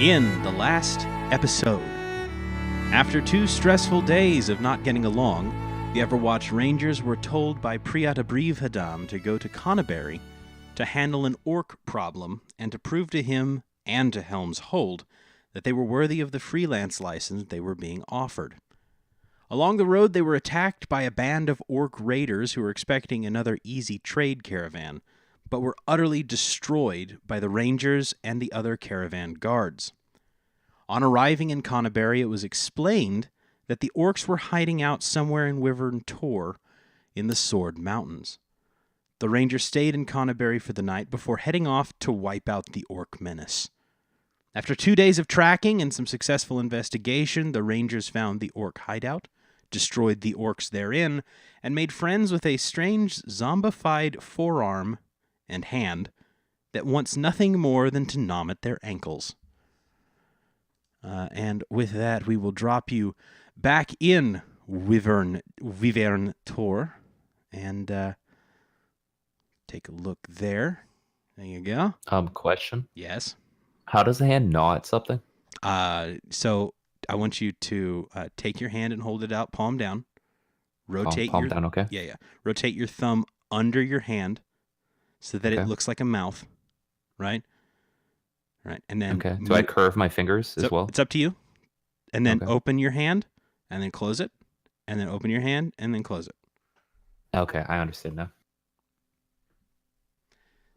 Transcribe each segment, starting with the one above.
In the last episode, after 2 stressful days of not getting along, the Everwatch Rangers were told by Priat Abrivhadam to go to Conneberry to handle an orc problem and to prove to him and to Helm's Hold that they were worthy of the freelance license they were being offered. Along the road, they were attacked by a band of orc raiders who were expecting another easy trade caravan, but were utterly destroyed by the Rangers and the other caravan guards. On arriving in Conneberry, it was explained that the orcs were hiding out somewhere in Wyvern Tor in the Sword Mountains. The Rangers stayed in Conneberry for the night before heading off to wipe out the orc menace. After 2 days of tracking and some successful investigation, the Rangers found the orc hideout, destroyed the orcs therein, and made friends with a strange zombified forearm and hand that wants nothing more than to gnaw at their ankles. And with that, we will drop you back in Wyvern Tor, and take a look there. There you go. Question. Yes. How does the hand gnaw at something? So I want you to take your hand and hold it out, palm down. Rotate palm down, okay. Yeah. Rotate your thumb under your hand so that it looks like a mouth, right? Right, and then... Okay, do I curve my fingers as well? It's up to you. And then open your hand, and then close it, and then open your hand, and then close it. Okay, I understand now.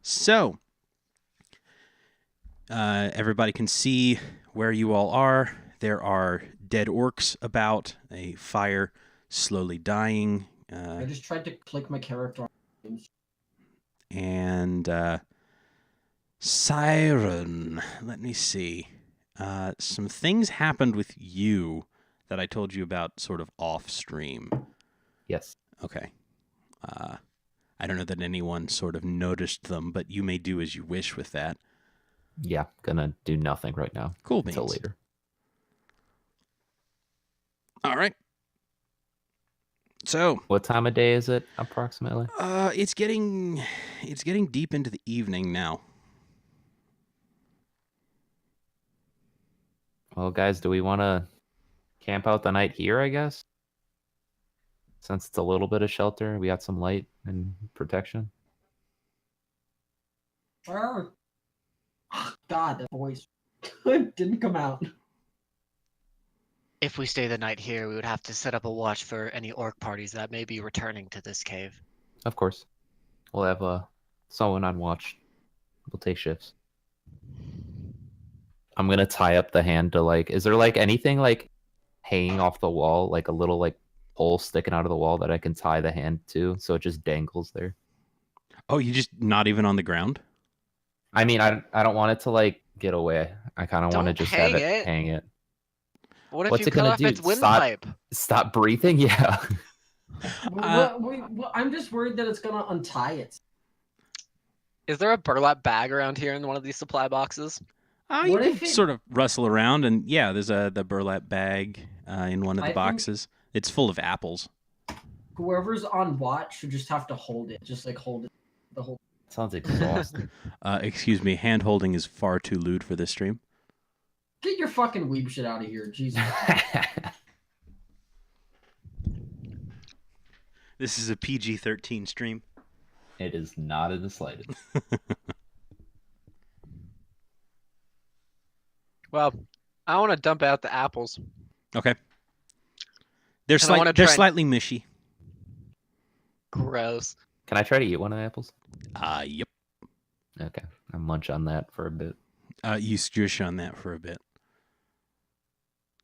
So, everybody can see where you all are. There are dead orcs about, a fire slowly dying. I just tried to click my character. And Cyran, let me see. Some things happened with you that I told you about sort of off stream. Yes. Okay. I don't know that anyone sort of noticed them, but you may do as you wish with that. Yeah, gonna do nothing right now. Cool beans. Until later. All right. So, what time of day is it approximately? It's getting deep into the evening now. Well, guys, do we want to camp out the night here, I guess? Since it's a little bit of shelter, we got some light and protection. Oh, God, that voice didn't come out. If we stay the night here, we would have to set up a watch for any orc parties that may be returning to this cave. Of course. We'll have someone on watch. We'll take shifts. I'm going to tie up the hand to, like... Is there, like, anything, like, hanging off the wall? Like, a little, like, pole sticking out of the wall that I can tie the hand to so it just dangles there? Oh, you just not even on the ground? I mean, I don't want it to, like, get away. I kind of want to just have it hang it. What if What's you it cut gonna off do? its windpipe? Stop breathing? Yeah. I'm just worried that it's gonna untie it. Is there a burlap bag around here in one of these supply boxes? You can sort of rustle around, and yeah, there's the burlap bag in one of the boxes. It's full of apples. Whoever's on watch should just have to hold it. Just like hold it the whole. Sounds exhausting. Excuse me, hand holding is far too lewd for this stream. Get your fucking weeb shit out of here, Jesus. This is a PG-13 stream. It is not in the slightest. Well, I want to dump out the apples. Okay. They're slightly mushy. Gross. Can I try to eat one of the apples? Yep. Okay. I'll munch on that for a bit. You squish on that for a bit.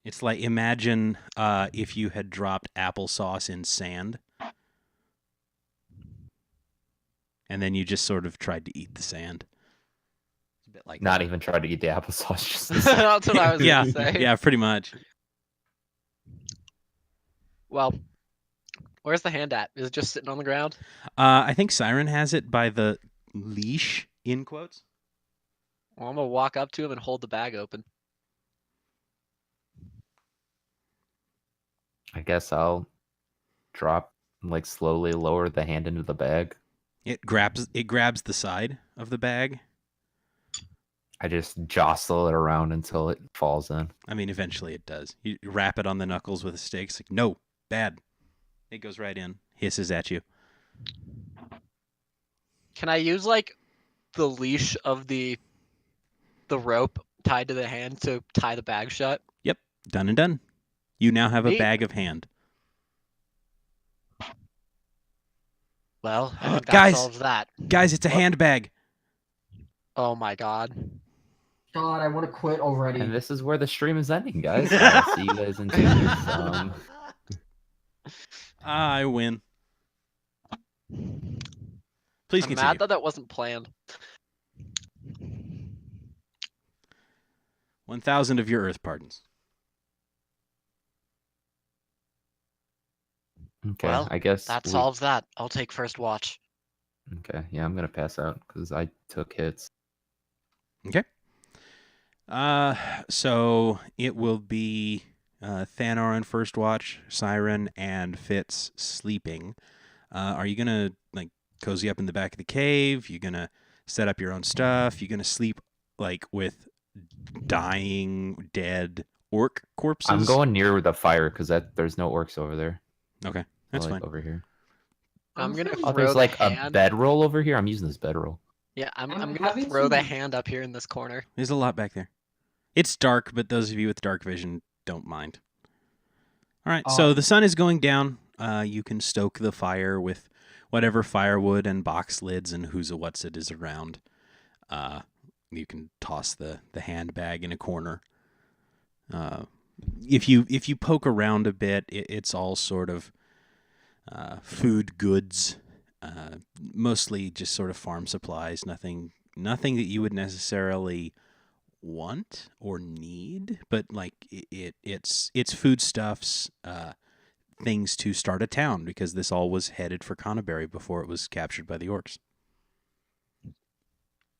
It's like, imagine if you had dropped applesauce in sand. And then you just sort of tried to eat the sand. It's a bit like Not that. even tried to eat the applesauce. Just That's what I was yeah, going to say. Yeah, pretty much. Well, where's the hand at? Is it just sitting on the ground? I think Cyran has it by the leash, in quotes. Well, I'm going to walk up to him and hold the bag open. I guess I'll drop, like, slowly lower the hand into the bag. It grabs the side of the bag. I just jostle it around until it falls in. I mean, eventually it does. You wrap it on the knuckles with a stick. It's like, no, bad. It goes right in, hisses at you. Can I use like the leash of the rope tied to the hand to tie the bag shut? Yep, done and done. You now have a Neat. bag of hand. Well, I think that Guys! solves that. Guys, it's a What? handbag. Oh my god. God, I want to quit already. And this is where the stream is ending, guys. I'll see you guys in 2 years. I win. Please I'm continue. mad that wasn't planned. 1,000 of your earth pardons. Okay, Well, I guess That solves that. I'll take first watch. Okay, yeah, I'm gonna pass out because I took hits. Okay. So it will be Thanar on first watch, Cyran and Fitz sleeping. Are you gonna like cozy up in the back of the cave? You gonna set up your own stuff? You gonna sleep like with dying, dead orc corpses? I'm going near the fire because there's no orcs over there. Okay, that's like fine. over here. I'm gonna feeling- Oh, throw there's the like hand. a bedroll over here. I'm using this bedroll. Yeah, I'm I'm gonna having throw the some- hand up here in this corner. There's a lot back there. It's dark, but those of you with dark vision don't mind. All right, so the sun is going down. You can stoke the fire with whatever firewood and box lids and who's a what's it is around. You can toss the handbag in a corner. If you poke around a bit, it's all sort of food goods, mostly just sort of farm supplies. Nothing that you would necessarily want or need, but like it's foodstuffs, things to start a town, because this all was headed for Conneberry before it was captured by the orcs.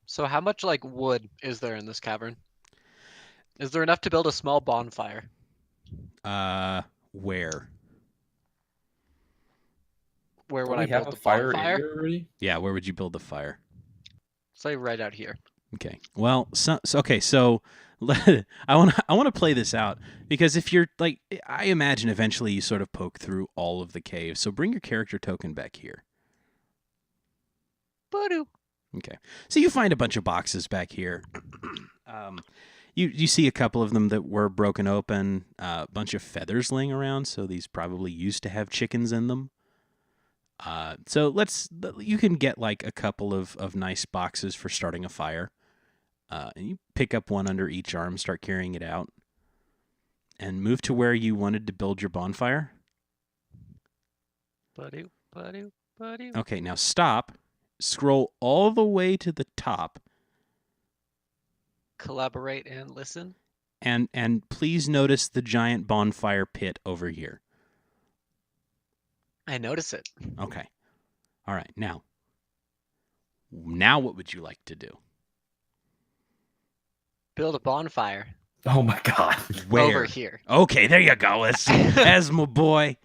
So how much like wood is there in this cavern? Is there enough to build a small bonfire? Where? Where would Don't I we have build a the fire in bonfire? here already? Yeah, where would you build the fire? Say right out here. Okay. Well, so I want to play this out, because if you're like, I imagine eventually you sort of poke through all of the caves. So bring your character token back here. Boo-doo. Okay. So you find a bunch of boxes back here. You see a couple of them that were broken open, a bunch of feathers laying around, so these probably used to have chickens in them. So you can get like a couple of nice boxes for starting a fire. And you pick up one under each arm, start carrying it out, and move to where you wanted to build your bonfire. Boo-doo, boo-doo, boo-doo. Okay, now stop. Scroll all the way to the top, Collaborate and listen. and please notice the giant bonfire pit over here. I notice it. Okay. All right. Now what would you like to do? Build a bonfire Oh my god. Where? over here. Okay, there you go. As my boy.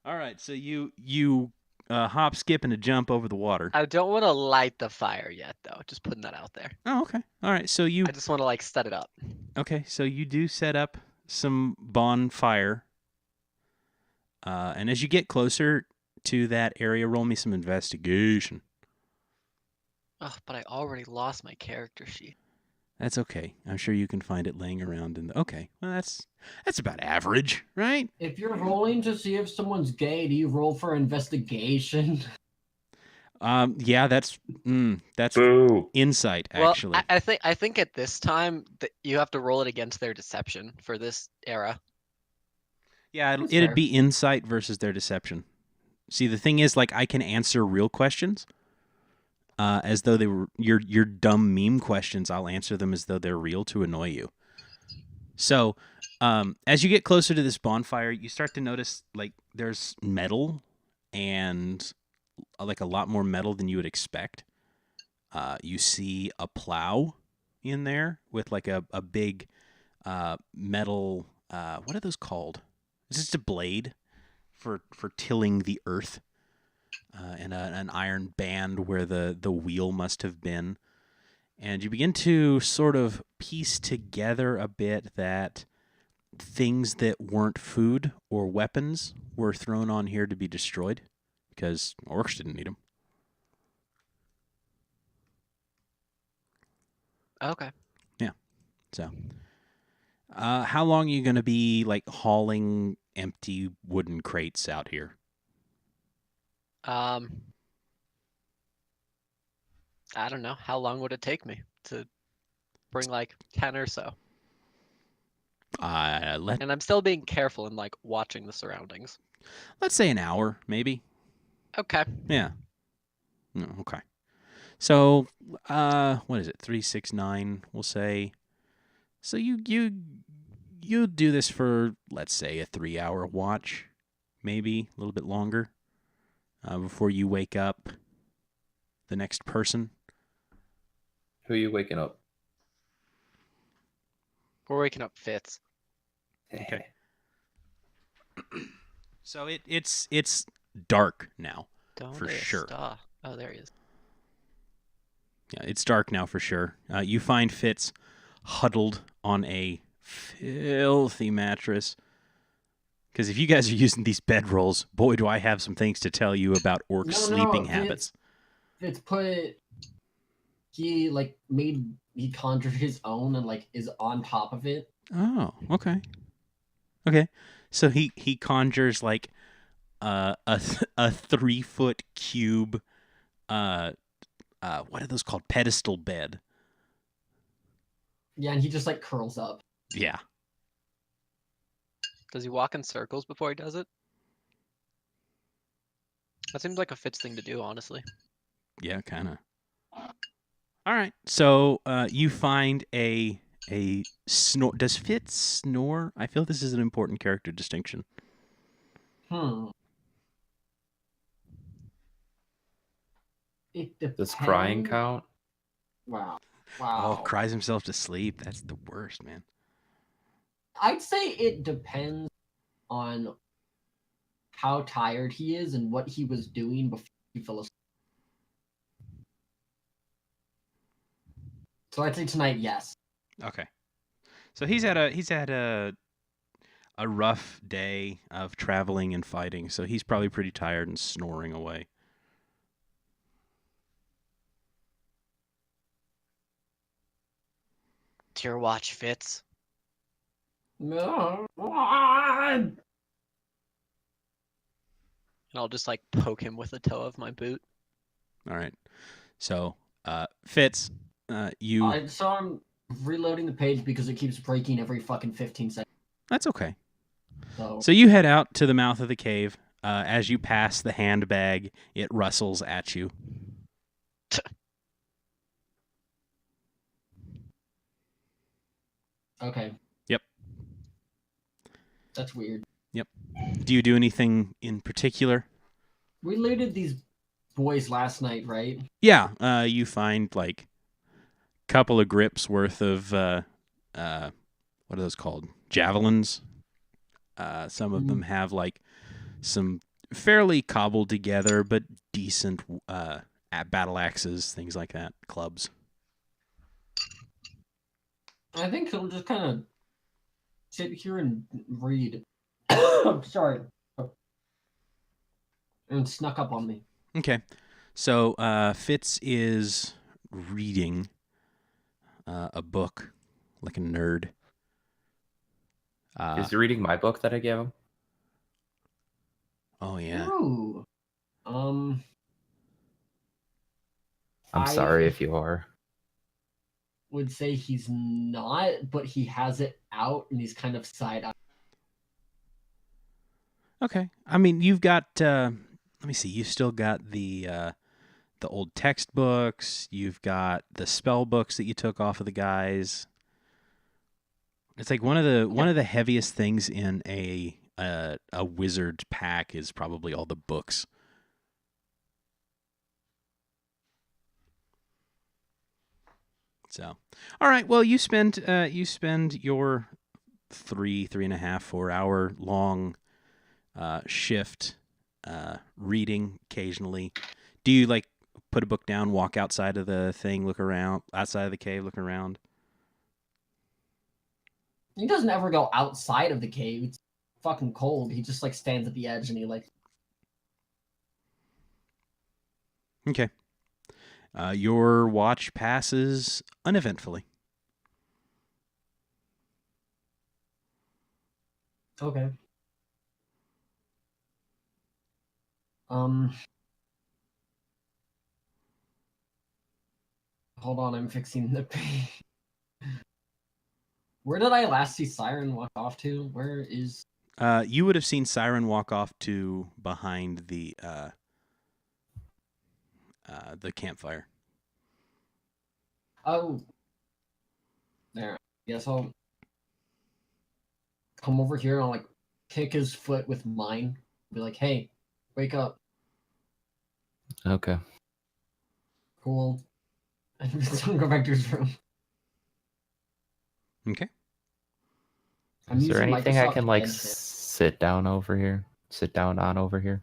All right, so you hop, skip, and a jump over the water. I don't want to light the fire yet, though. Just putting that out there. Oh, okay. All right, so you I just want to like set it up. okay, so you do set up some bonfire, and as you get closer to that area, roll me some investigation. Oh, but I already lost my character sheet. That's okay. I'm sure you can find it laying around in the. Okay, well that's about average, right? If you're rolling to see if someone's gay, do you roll for investigation? Yeah, that's Boo. insight Well, actually. I think at this time that you have to roll it against their deception for this era. Yeah, That's it'd fair. be insight versus their deception. See, the thing is, like, I can answer real questions, as though they were your dumb meme questions. I'll answer them as though they're real to annoy you. So, as you get closer to this bonfire, you start to notice like there's metal, and like a lot more metal than you would expect. You see a plow in there with like a big metal. What are those called? It's just a blade for tilling the earth, and an iron band where the wheel must have been. And you begin to sort of piece together a bit that things that weren't food or weapons were thrown on here to be destroyed because orcs didn't need them. Okay. So, how long are you going to be like hauling empty wooden crates out here? I don't know. How long would it take me to bring like 10 or so? And I'm still being careful and like watching the surroundings. Let's say an hour, maybe. Okay. Yeah. No, okay. So, what is it? 3, 6, 9. We'll say. So you do this for, let's say, a 3-hour watch, maybe a little bit longer, before you wake up the next person. Who are you waking up? We're waking up Fitz. Okay. So it's dark now. For sure. Oh, there he is. Yeah, it's dark now for sure. You find Fitz huddled on a filthy mattress. Because if you guys are using these bedrolls, boy, do I have some things to tell you about orc sleeping habits. It's he conjured his own and like is on top of it. Oh, okay. Okay. So he conjures like a 3-foot cube what are those called? Pedestal bed. Yeah, and he just like curls up. Yeah. Does he walk in circles before he does it? That seems like a Fitz thing to do, honestly. Yeah, kind of. All right. So you find a snore. Does Fitz snore? I feel this is an important character distinction. It depends. Does crying count? Wow. Oh, cries himself to sleep. That's the worst, man. I'd say it depends on how tired he is and what he was doing before he fell asleep. So I'd say tonight, yes. Okay. So he's had a rough day of traveling and fighting, so he's probably pretty tired and snoring away. It's your watch, Fitz. No. And I'll just like poke him with the toe of my boot. All right. So, Fitz, you... I saw him reloading the page because it keeps breaking every fucking 15 seconds. That's okay. So you head out to the mouth of the cave. As you pass the handbag, it rustles at you. Okay. Yep. That's weird. Yep. Do you do anything in particular? We looted these boys last night, right? Yeah. You find like a couple of grips worth of what are those called? Javelins. Some of them have like some fairly cobbled together but decent battle axes, things like that, clubs. I think he'll just kind of sit here and read. I'm sorry. And snuck up on me. Okay. So Fitz is reading a book like a nerd. Is he reading my book that I gave him? Oh, yeah. Ooh. I'm sorry if you are. Would say he's not, but he has it out and he's kind of side-eye. Okay. I mean, you've got, let me see, you've still got the old textbooks, you've got the spell books that you took off of the guys. It's like one of the heaviest things in a wizard's pack is probably all the books. So, all right. Well, you spend your 3.5, 4 hour long shift reading occasionally. Do you like put a book down, walk outside of the thing, look around, outside of the cave, look around. He doesn't ever go outside of the cave. It's fucking cold. He just like stands at the edge and he like. Okay. Your watch passes uneventfully. Okay. Hold on, I'm fixing the page. Where did I last see Cyran walk off to? Where is... You would have seen Cyran walk off to behind the campfire. Oh. There. Guess I'll come over here and I'll like kick his foot with mine. Be like, hey, wake up. Okay. Cool. And just go back to his room. Okay. I'm Is there using anything I Microsoft can like Edge. sit down over here? Sit down on over here?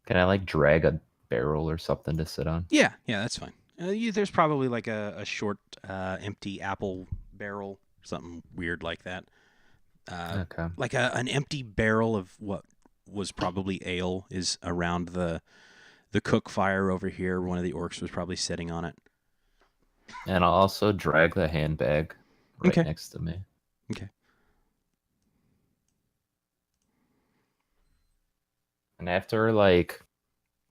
Can I like drag a barrel or something to sit on? Yeah, that's fine. There's probably like a short, empty apple barrel, something weird like that. Okay. Like an empty barrel of what was probably ale is around the cook fire over here. One of the orcs was probably sitting on it. And I'll also drag the handbag right Okay. next to me. Okay. And after like,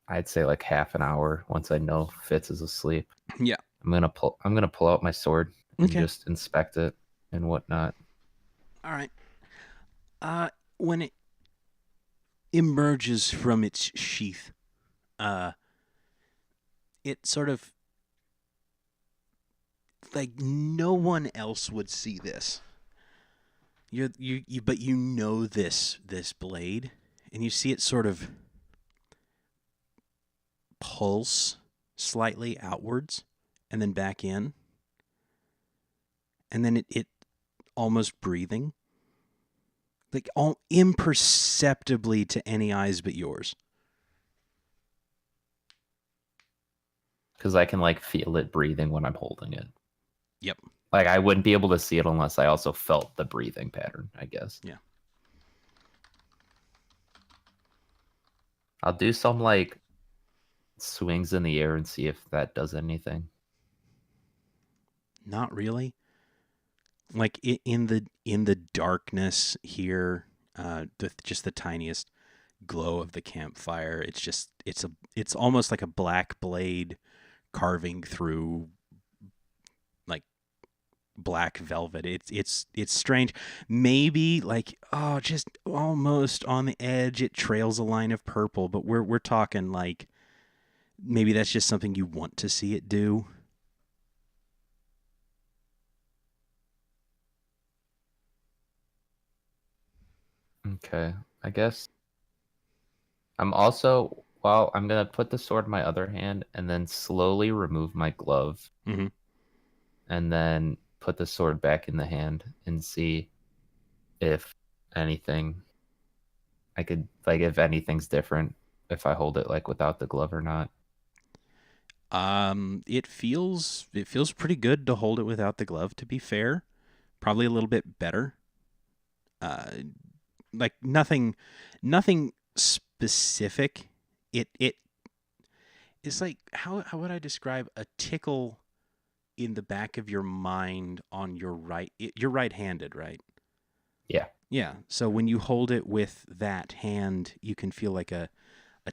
I'd say like half an hour, once I know Fitz is asleep, Yeah. I'm gonna pull out my sword and Okay. just inspect it and whatnot. All right. When it emerges from its sheath, it sort of like no one else would see this. But you know this blade, and you see it sort of pulse slightly outwards and then back in, and then it almost breathing, like all imperceptibly to any eyes but yours. Because I can like feel it breathing when I'm holding it. Yep. Like I wouldn't be able to see it unless I also felt the breathing pattern, I guess. Yeah. I'll do some like swings in the air and see if that does anything. Not really. Like in the darkness here, just the tiniest glow of the campfire. It's almost like a black blade carving through like black velvet. It's strange. Maybe like just almost on the edge. It trails a line of purple, but we're talking like maybe that's just something you want to see it do. Okay, I guess. I'm also, well, I'm going to put the sword in my other hand and then slowly remove my glove. Mm-hmm. And then put the sword back in the hand and see if anything, if anything's different, if I hold it like without the glove or not. It feels pretty good to hold it without the glove, to be fair. Probably a little bit better. Like nothing specific. It's like how would I describe a tickle in the back of your mind on your right? You're right-handed, right? Yeah. Yeah. So when you hold it with that hand, you can feel like a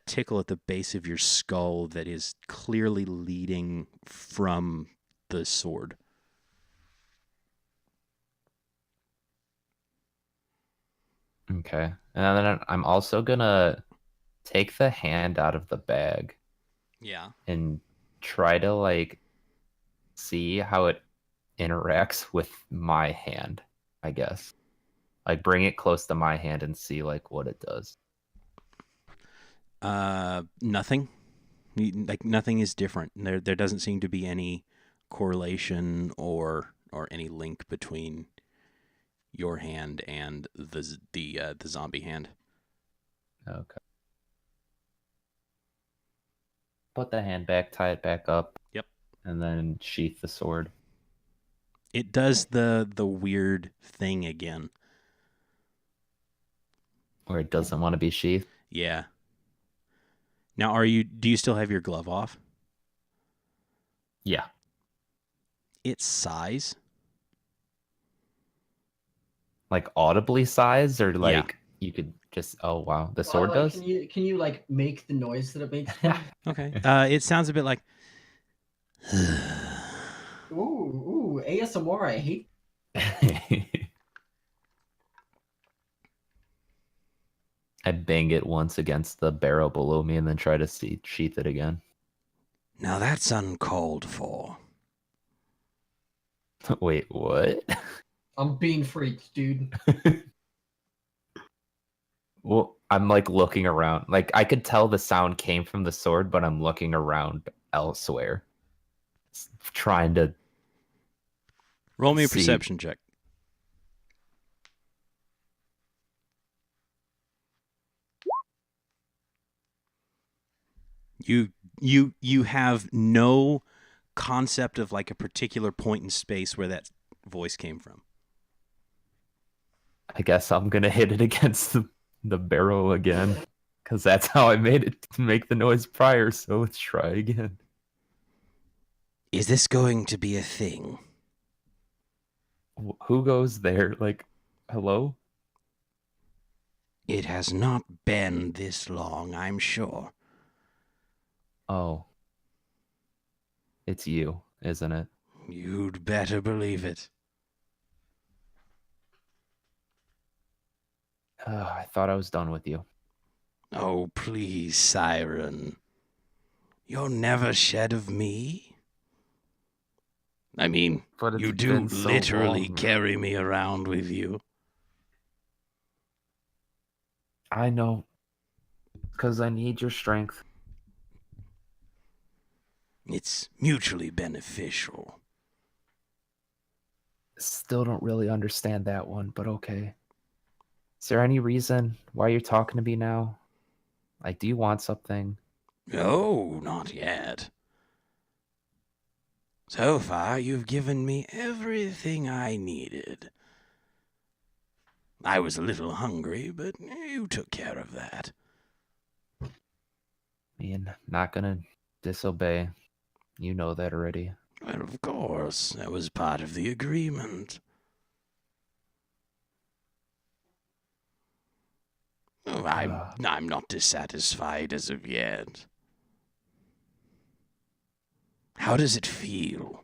tickle at the base of your skull that is clearly leading from the sword. Okay. And then I'm also gonna take the hand out of the bag. Yeah. And try to like see how it interacts with my hand, I guess. Like bring it close to my hand and see like what it does. Nothing. Like nothing is different. There doesn't seem to be any correlation or any link between your hand and the zombie hand. Okay. put the hand back, tie it back up. Yep. And then sheath the sword. It does the weird thing again. Or it doesn't want to be sheathed. Yeah. Now, do you still have your glove off? Yeah. Its size? Like audibly sized, or like Yeah. you could just, oh wow, the sword Well, like, does? Can you like make the noise that it makes? Okay. It sounds a bit like... Ooh, ASMR. I hate. I bang it once against the barrel below me and then try to sheath it again. Now that's uncalled for. Wait, what? I'm being freaked, dude. Well, I'm like looking around. Like I could tell the sound came from the sword, but I'm looking around elsewhere. Trying to Roll me a see. perception check. You have no concept of like a particular point in space where that voice came from. I guess I'm gonna hit it against the barrel again. Because that's how I made it to make the noise prior, so let's try again. Is this going to be a thing? Who goes there? Like, hello? It has not been this long, I'm sure. Oh. It's you, isn't it? You'd better believe it. I thought I was done with you. Oh, please, Cyran. You're never shed of me? I mean, But you it's do been so literally long. carry me around with you. I know. Because I need your strength. It's mutually beneficial. Still don't really understand that one, but okay. Is there any reason why you're talking to me now? Like, do you want something? No, not yet. So far, you've given me everything I needed. I was a little hungry, but you took care of that. Ian, not gonna disobey. You know that already. Well, of course, that was part of the agreement. Oh, I'm not dissatisfied as of yet. How does it feel?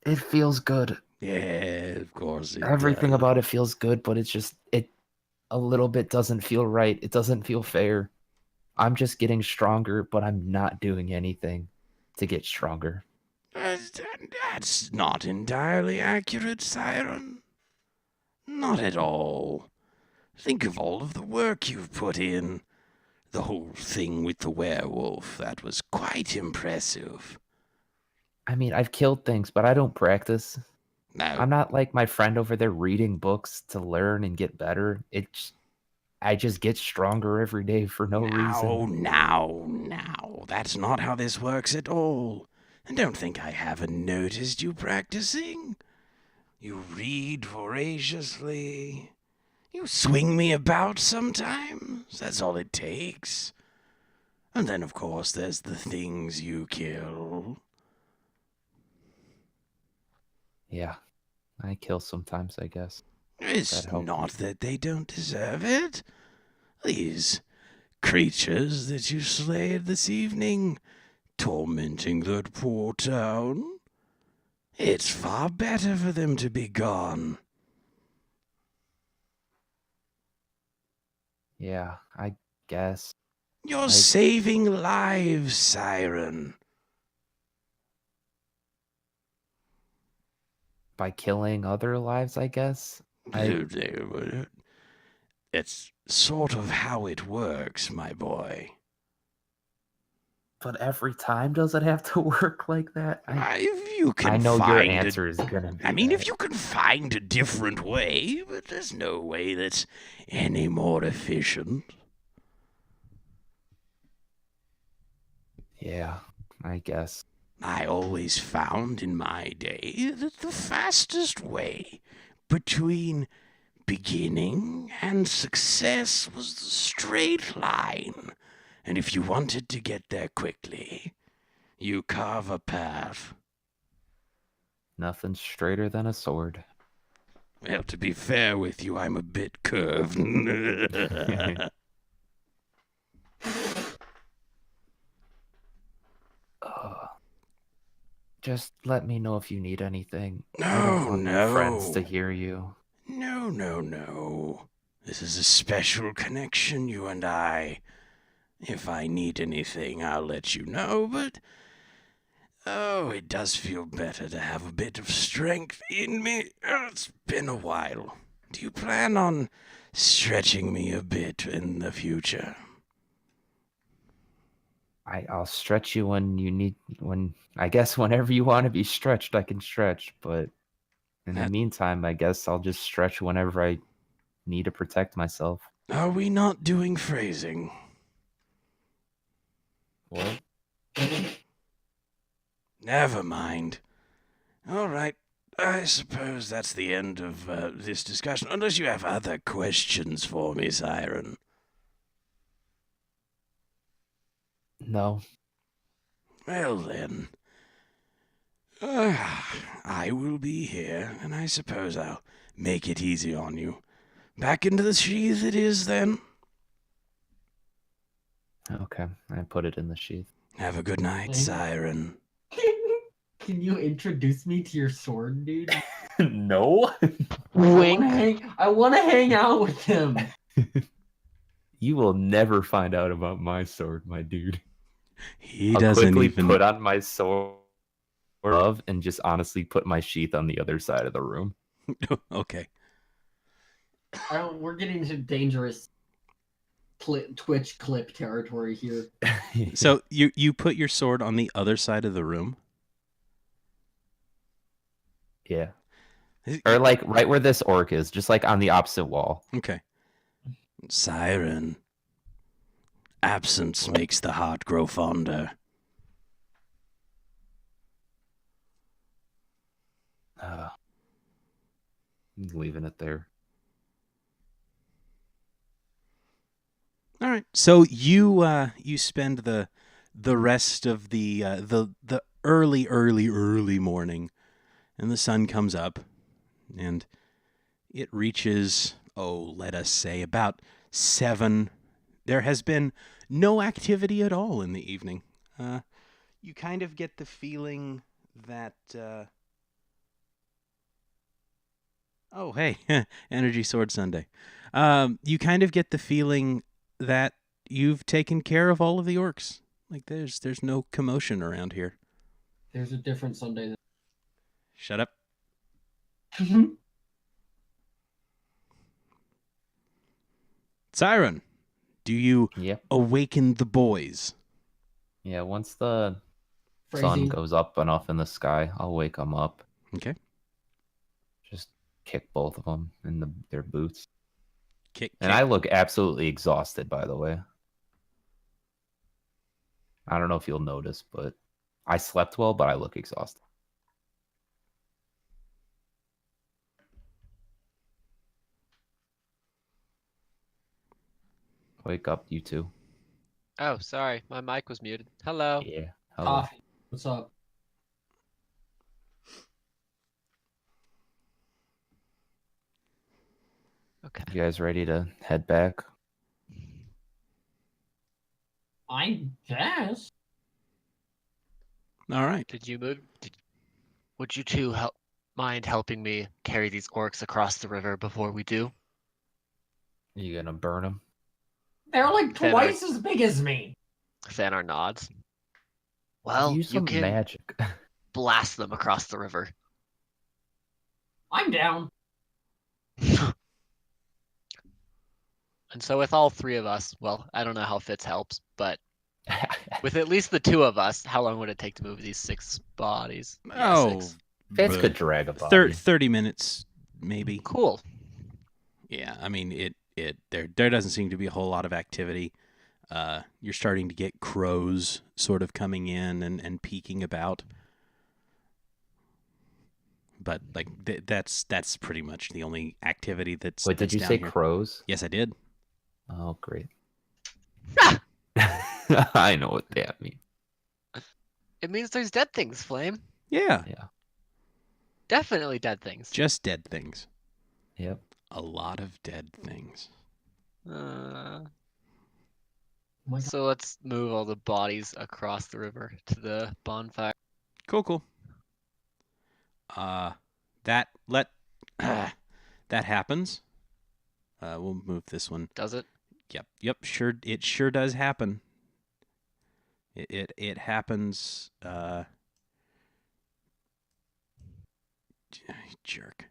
It feels good. Yeah, of course it Everything does. about it feels good, but it's just, it a little bit doesn't feel right. It doesn't feel fair. I'm just getting stronger, but I'm not doing anything to get stronger. That's not entirely accurate, Cyran. Not at all. Think of all of the work you've put in. The whole thing with the werewolf, that was quite impressive. I mean, I've killed things, but I don't practice. Now, I'm not like my friend over there reading books to learn and get better. I just get stronger every day for no reason. Now, that's not how this works at all. And don't think I haven't noticed you practicing. You read voraciously. You swing me about sometimes. That's all it takes. And then, of course, there's the things you kill. Yeah, I kill sometimes, I guess. It's That helps. not that they don't deserve it. These creatures that you slayed this evening, tormenting that poor town, it's far better for them to be gone. Yeah, I guess. You're saving lives, Cyran. By killing other lives, I guess. It's sort of how it works, my boy. But every time does it have to work like that? If you can I know your find answer is gonna be I mean, that. if you can find a different way, but there's no way that's any more efficient. Yeah, I guess. I always found in my day that the fastest way between beginning and success was the straight line. And if you wanted to get there quickly, you carve a path. Nothing straighter than a sword. Well, to be fair with you, I'm a bit curved. Just let me know if you need anything. I No, don't want my friends to no. hear you. No, no, no. This is a special connection, you and I. If I need anything, I'll let you know, but... Oh, it does feel better to have a bit of strength in me. It's been a while. Do you plan on stretching me a bit in the future? I'll stretch you when you need, I guess whenever you want to be stretched, I can stretch. But in the meantime, I guess I'll just stretch whenever I need to protect myself. Are we not doing phrasing? What? Never mind. All right. I suppose that's the end of this discussion, unless you have other questions for me, Cyran. No. Well then, I will be here, and I suppose I'll make it easy on you. Back into the sheath it is, then. Okay, I put it in the sheath. Have a good night, Cyran. Can you introduce me to your sword, dude? No. Wink. I want to hang out with him. You will never find out about my sword, my dude. He I'll doesn't quickly even put on my sword and just honestly put my sheath on the other side of the room. Okay. We're getting into dangerous Twitch clip territory here. So you put your sword on the other side of the room? Yeah. Or like right where this orc is, just like on the opposite wall. Okay. Cyran. Absence makes the heart grow fonder. Leaving it there. All right. So you spend the rest of the early morning, and the sun comes up, and it reaches, let us say about 7. There has been no activity at all in the evening. You kind of get the feeling that oh, hey, Energy Sword Sunday. You kind of get the feeling that you've taken care of all of the orcs. Like there's no commotion around here. There's a different Sunday. Shut up. Cyran, do you awaken the boys? Yeah, once the sun goes up enough in the sky, I'll wake them up. Okay. Just kick both of them in their boots. Kick. And I look absolutely exhausted, by the way. I don't know if you'll notice, but I slept well, but I look exhausted. Wake up, you two. Oh, sorry. My mic was muted. Hello. Yeah. Hello. Coffee. What's up? Okay. You guys ready to head back? I guess. All right. Did you move? Would you two mind helping me carry these orcs across the river before we do? You gonna burn them? They're like twice as big as me. Thanar nods. Well, Use you some can magic. blast them across the river. I'm down. And so with all 3 of us, well, I don't know how Fitz helps, but with at least the 2 of us, how long would it take to move these 6 bodies? Oh, 6. Fitz could drag a body. 30 minutes, maybe. Cool. Yeah, I mean, there doesn't seem to be a whole lot of activity. You're starting to get crows sort of coming in and peeking about. But like that's pretty much the only activity that's. Wait, did that's you down say here. crows? Yes, I did. Oh, great. I know what that means. It means there's dead things, Flame. Yeah, Yeah. Definitely dead things. just dead things. Yep. A lot of dead things. Uh, Oh my God. so let's move all the bodies across the river to the bonfire. Cool. That happens. We'll move this one. Does it? Yep. Sure, it sure does happen. It happens. Jerk.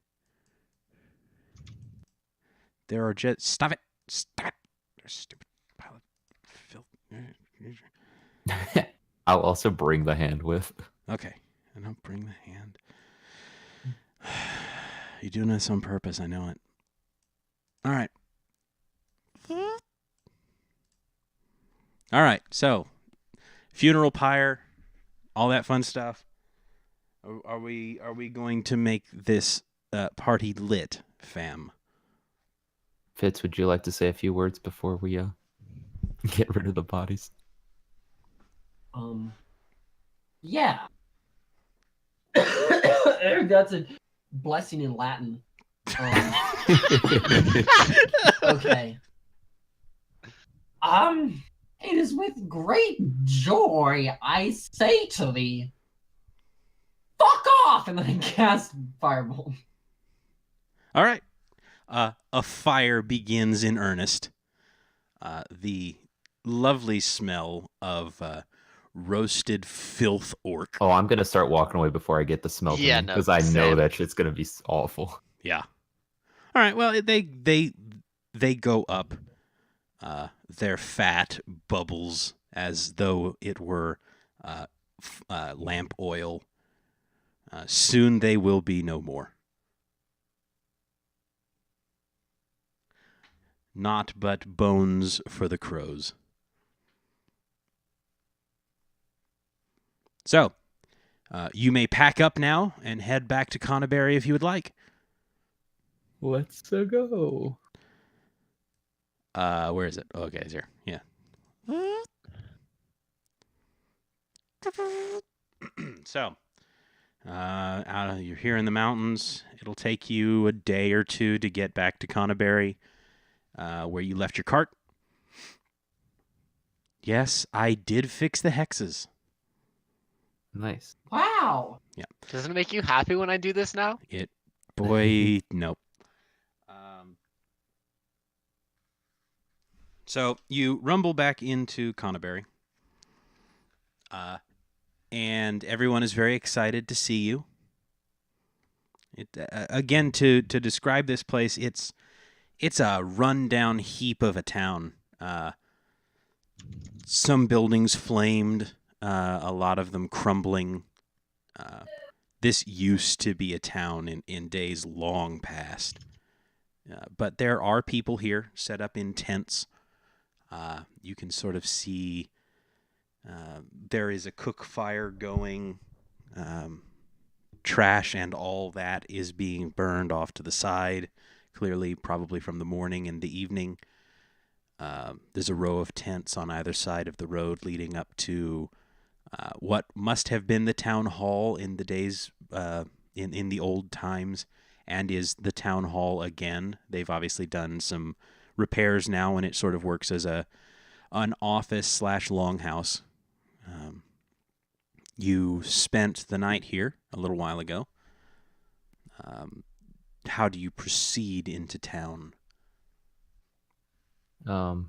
There are just stop it. There's stupid pile of filth. I'll also bring the hand with. Okay, and I'll bring the hand. You're doing this on purpose. I know it. All right. So, funeral pyre, all that fun stuff. Are we going to make this party lit, fam? Fitz, would you like to say a few words before we get rid of the bodies? Yeah. That's a blessing in Latin. Okay. It is with great joy I say to thee, fuck off! And then I cast Fireball. All right. A fire begins in earnest. The lovely smell of roasted filth orc. Oh, I'm gonna start walking away before I get the smell. Yeah, Yeah, no, because I know same. that shit's gonna be awful. Yeah. All right. Well, they go up. Their fat bubbles as though it were lamp oil. Soon they will be no more. Naught but bones for the crows. So, you may pack up now and head back to Conneberry if you would like. Let's go. Where is it? Oh, okay, it's here. Yeah. So, you're here in the mountains. It'll take you a day or two to get back to Conneberry, where you left your cart. Yes, I did fix the hexes. Nice. Wow. Doesn't it make you happy when I do this now? Boy, nope. So you rumble back into Conneberry, and everyone is very excited to see you. Again, to describe this place, it's a rundown heap of a town. Some buildings flamed, a lot of them crumbling. This used to be a town in days long past. But there are people here set up in tents. You can sort of see there is a cook fire going. Trash and all that is being burned off to the side, clearly probably from the morning and the evening. There's a row of tents on either side of the road leading up to what must have been the town hall in the days in the old times, and is the town hall again. They've obviously done some repairs now, and it sort of works as an office / longhouse. You spent the night here a little while ago. How do you proceed into town? I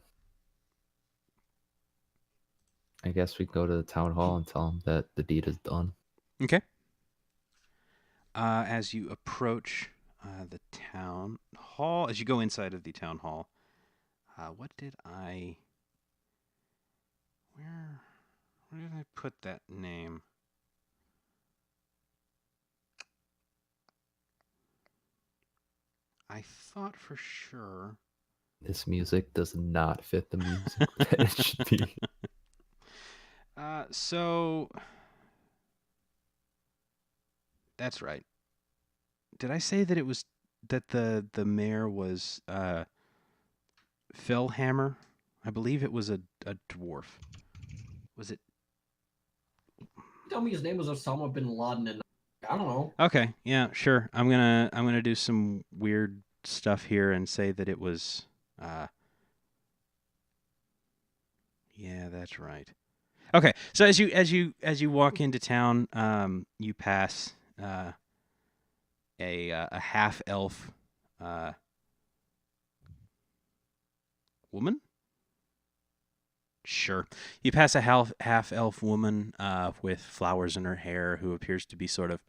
guess we go to the town hall and tell them that the deed is done. Okay. As you approach the town hall, as you go inside of the town hall, what did I... Where did I put that name? I thought for sure This music does not fit the music that it should be. So that's right. Did I say that it was that the mayor was Fellhammer? I believe it was a dwarf. Was it? Tell me his name was Osama bin Laden, and I don't know. Okay, yeah, sure. I'm gonna do some weird stuff here and say that it was. Yeah, that's right. Okay, so as you walk into town, you pass a half elf woman. Sure, you pass a half elf woman with flowers in her hair who appears to be sort of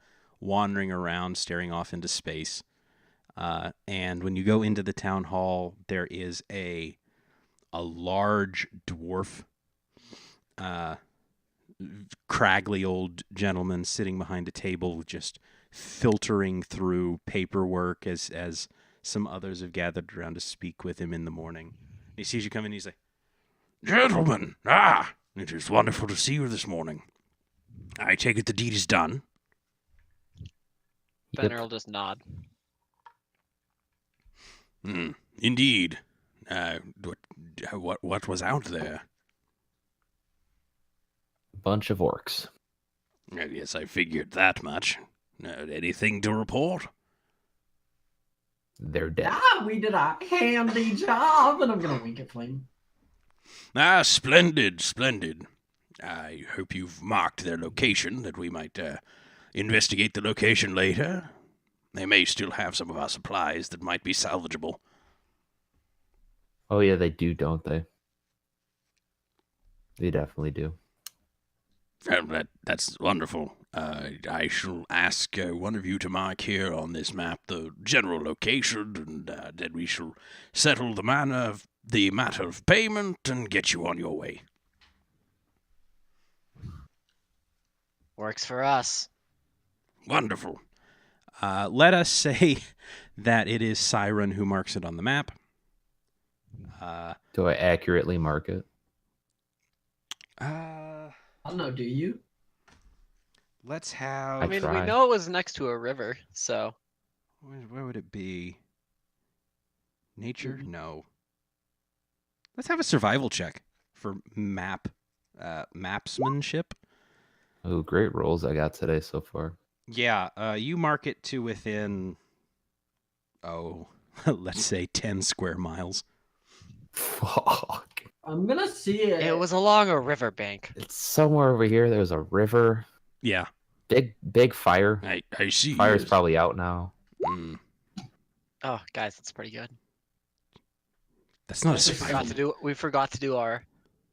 wandering around, staring off into space. And when you go into the town hall, there is a large dwarf, craggy old gentleman sitting behind a table, just filtering through paperwork as some others have gathered around to speak with him in the morning. He sees you come in, he's like, "Gentlemen, it is wonderful to see you this morning. I take it the deed is done." Banner will just nod. Indeed. What was out there? Bunch of orcs. Yes, I figured that much. Anything to report? They're dead. We did a handy job, and I'm gonna wink at Flame. Splendid, splendid. I hope you've marked their location, that we might investigate the location later. They may still have some of our supplies that might be salvageable. Oh yeah, they do, don't they? They definitely do. That's wonderful. I shall ask one of you to mark here on this map the general location, and then we shall settle the matter of payment and get you on your way. Works for us. Wonderful. Let us say that it is Cyran who marks it on the map. Do I accurately mark it? I don't know, do you? Let's have... I mean, we try. know it was next to a river, so... Where would it be? Nature? No. Let's have a survival check for mapsmanship. Oh, great rolls I got today so far. Yeah, you mark it to within, let's say 10 square miles. Fuck. I'm gonna see it. It was along a riverbank. It's somewhere over here. There's a river. Yeah. Big fire. I see. Fire's probably out now. Oh, guys, that's pretty good. That's not a We survival. forgot to do our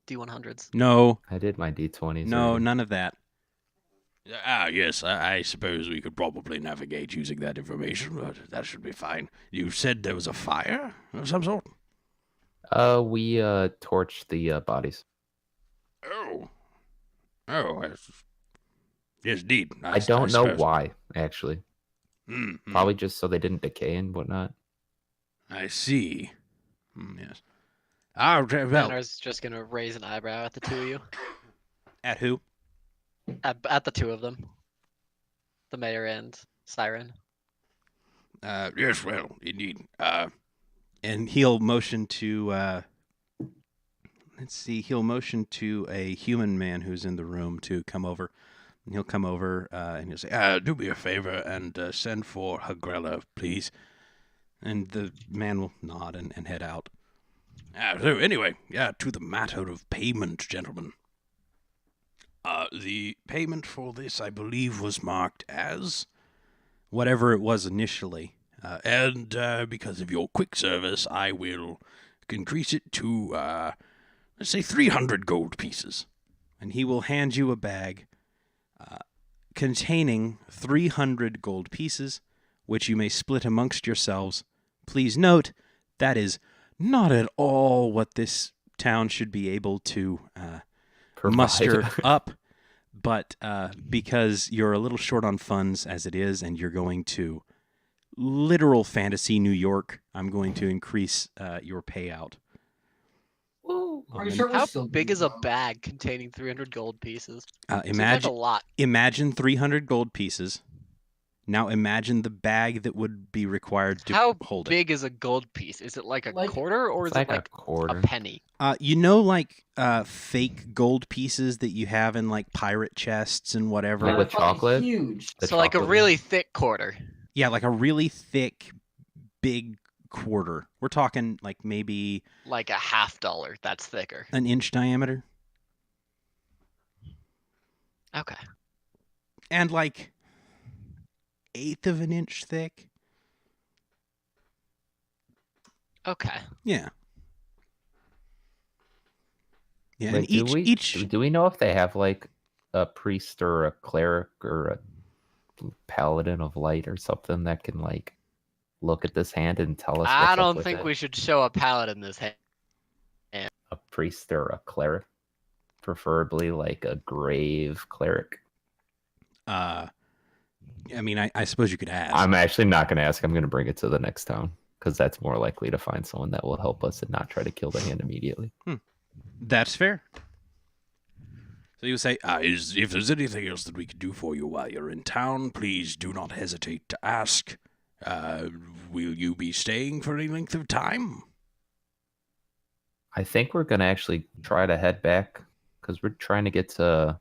D100s. No, I did my D20s. no, already. none of that. Yes, I suppose we could probably navigate using that information, but that should be fine. You said there was a fire of some sort? We torched the bodies. Oh, yes, indeed. I don't know suppose. why, actually. Probably just so they didn't decay and whatnot. I see. Yes. Well, Banner's just gonna raise an eyebrow at the two of you. at who? At the two of them. The mayor and Cyran. Yes, well, indeed. And he'll motion to, he'll motion to a human man who's in the room to come over. And he'll come over, and he'll say, do me a favor and send for Hagrella, please. And the man will nod and head out. So anyway, to the matter of payment, gentlemen. The payment for this, I believe, was marked as whatever it was initially. And because of your quick service, I will increase it to, let's say, 300 gold pieces. And he will hand you a bag containing 300 gold pieces, which you may split amongst yourselves. Please note, that is not at all what this town should be able to muster up, but because you're a little short on funds as it is, and you're going to literal fantasy New York, I'm going to increase your payout. Are you sure we're How still big doing is a well? bag containing 300 gold pieces? Seems like a Imagine lot. 300 gold pieces. Now imagine the bag that would be required to How hold big is a gold piece? Is it like a Like- quarter or is It's like it like a quarter. a penny? it. You know, like fake gold pieces that you have in like pirate chests and whatever. Like They're with fucking chocolate? Huge. The So like a chocolate really one? thick quarter. Yeah, like a really thick, big quarter. We're talking like maybe Like a $50. That's thicker. an inch diameter. Okay. And like eighth of an inch thick. Okay. Yeah. Yeah, Like, and do we know if they have like a priest or a cleric or a paladin of light or something that can like look at this hand and tell us? I what's up don't with think it? we should show a paladin this hand. A priest or a cleric, preferably like a grave cleric. I mean, I suppose you could ask. I'm actually not going to ask. I'm going to bring it to the next town because that's more likely to find someone that will help us and not try to kill the hand immediately. That's fair. So you say, if there's anything else that we can do for you while you're in town, please do not hesitate to ask. Will you be staying for any length of time? I think we're going to actually try to head back because we're trying to get to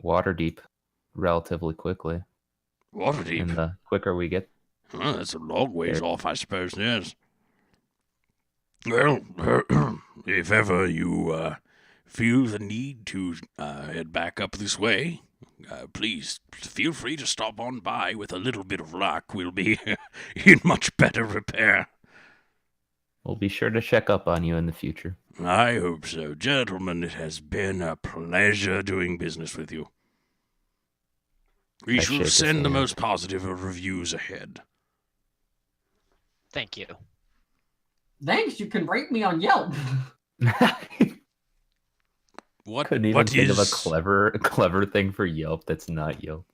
Waterdeep relatively quickly. Waterdeep? And the quicker we get, That's a long ways There. off, I suppose, yes. Well, if ever you feel the need to head back up this way, please feel free to stop on by. With a little bit of luck, we'll be in much better repair. we'll be sure to check up on you in the future. I hope so. Gentlemen, it has been a pleasure doing business with you. We I shall shake his send the hand. most positive of reviews ahead. Thank you. Thanks, you can rate me on Yelp. What? Couldn't even what think of a is- clever thing for Yelp that's not Yelp.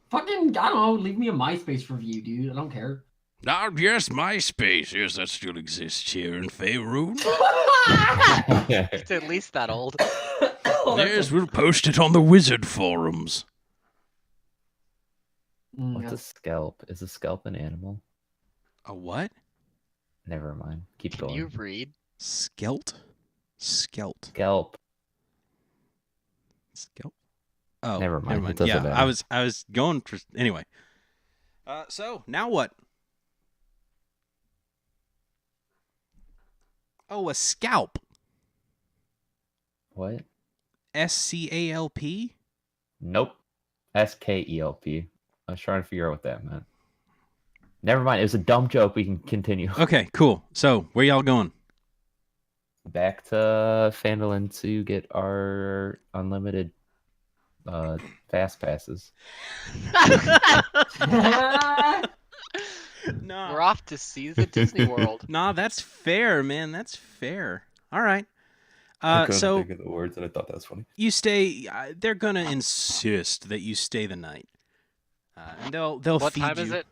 Fucking, I don't know, leave me a MySpace review, dude. I don't care. Ah, yes, MySpace. Yes, that still exists here in Faerun. It's at least that old. Oh, that's Yes, a- we'll post it on the wizard forums. What's a that's- scalp? Is a scalp an animal? A what? Never mind. Keep Can going. you read? Skelt? Skelt. Scalp. Skelt? Oh, Never mind, it doesn't Yeah, matter. I was going for anyway. So now what? Oh, a scalp. What? SCALP? Nope. SKELP. I was trying to figure out what that meant. Never mind. It was a dumb joke. We can continue. Okay, cool. So where y'all going? Back to Phandalin to get our unlimited fast passes. No. We're off to see the Disney World. Nah, that's fair, man. That's fair. All right. So think of the words, and I thought that was funny. you stay. They're gonna insist that you stay the night, and they'll What feed time you. is it?